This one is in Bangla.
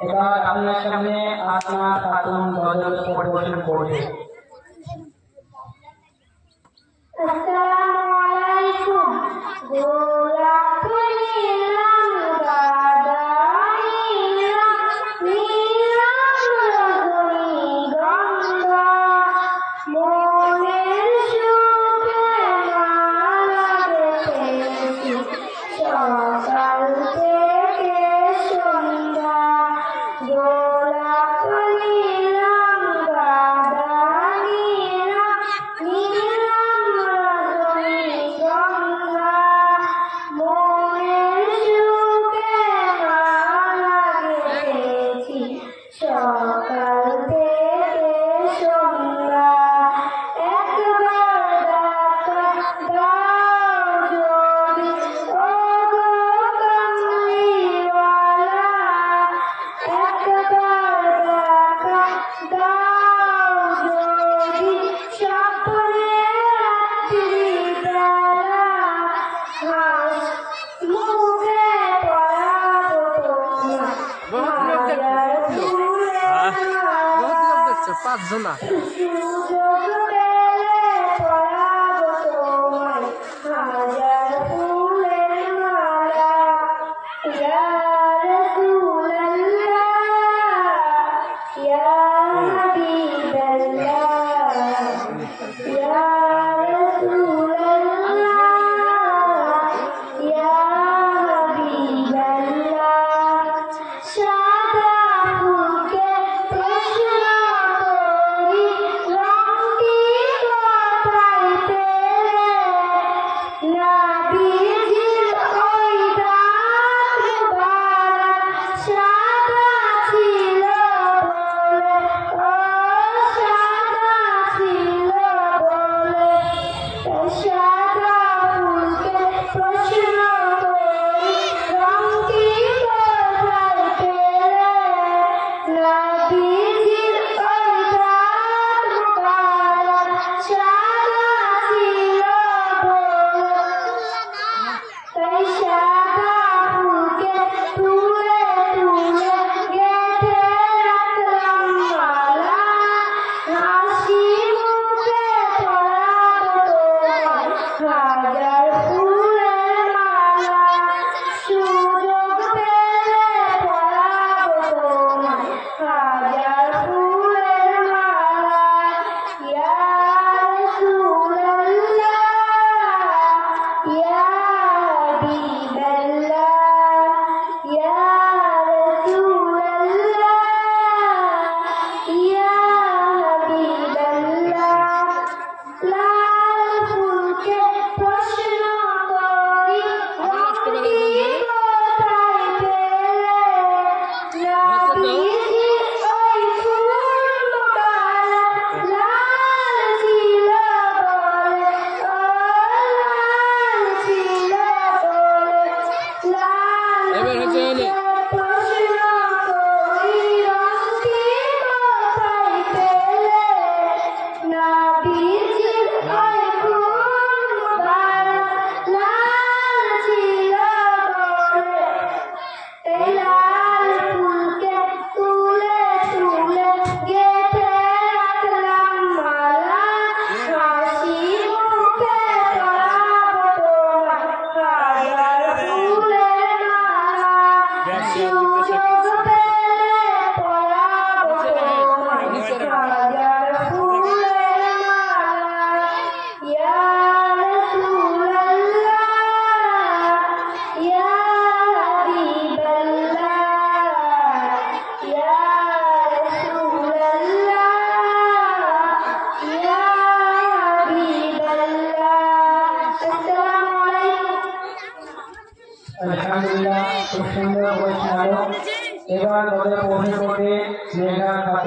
এবার আপনার সামনে আসমা খাতুন গজল পরিবেশন করবে। আসসালামু আলাইকুম। গোলাপ নীলাম গাদাইলাম নীলাম রজনীগন্ধা মনের সুখে মালা গেঁথেছি সকাল থেকে সন্ধ্যা। গোলাপ নীলাম গাদাইলাম নীলাম রজনীগন্ধা মনের সুখে মালা গেঁথেছি সকাল থেকে সন্ধ্যা। একবার দেখা দাও যদি ও গো কামলিওয়ালা, একবার দেখা দাও যদি স্বপ্নে রাত্রিবেলা, হাস মুখে পরাবো তোমায় হাজার ফুলের মালা। সুযোগ পেলে পরাবো তোমায় হাজার ফুলের মালা। ইয়া রাসূলাল্লাহ ইয়া হাবিবাল্লাহ ইয়া রাসূলাল্লাহ ইয়া হাবিবাল্লাহ। সাদা ফুলকে প্রশ্ন করি রংটি কোথায় পেলে, নবীজির ওই দাঁত মোবারক সাদা ছিল বলে, ও সাদা ছিল বলে। সাদা ফুলকে প্রশ্ন করি রংটি কোথায় পেলে, নবীজির ওই দাঁত মোবারক সাদা ছিল বলে। তাই সাদা ফুলকে তুলে তুলে গেঁথে রাখলাম মালা, হাসি মুখে পরাবো তোমায় হাজার ফুলের মালা। সুযোগ পেলে পরাবো তোমায় হাজার ফুলের মালা। ইয়া রাসূলাল্লাহ ইয়া হাবিবাল্লাহ ইয়া রাসূলাল্লাহ ইয়া হাবিবাল্লাহ। লাল ফুলকে প্রশ্ন করি রংটি কোথায় পেলে, নবীজির ওই ফুল মোবারক লাল ছিল বলে, ও লাল ছিল বলে। লাল ফুলকে প্রশ্ন করি রংটি কোথায় পেলে, নবীজির ওই ফুল মোবারক লাল ছিল বলে। এই লাল ফুলকে তুলে তুলে গেঁথে রাখলাম মালা, হাসি মুখে পরাবো তোমায় হাজার ফুলের মালা। সুযোগ পেলে পরাবো তোমায় হাজার ফুলের মালা। ইয়া রাসূলাল্লাহ ইয়া হাবিবাল্লাহ ইয়া রাসূলাল্লাহ ইয়া হাবিবাল্লাহ। আসসালামু আলাইকুম। আলহামদুলিল্লাহ, খুব সুন্দর করে শোনালো। এবার তাদের পৌঁছে করবে মেঘা খাতুন।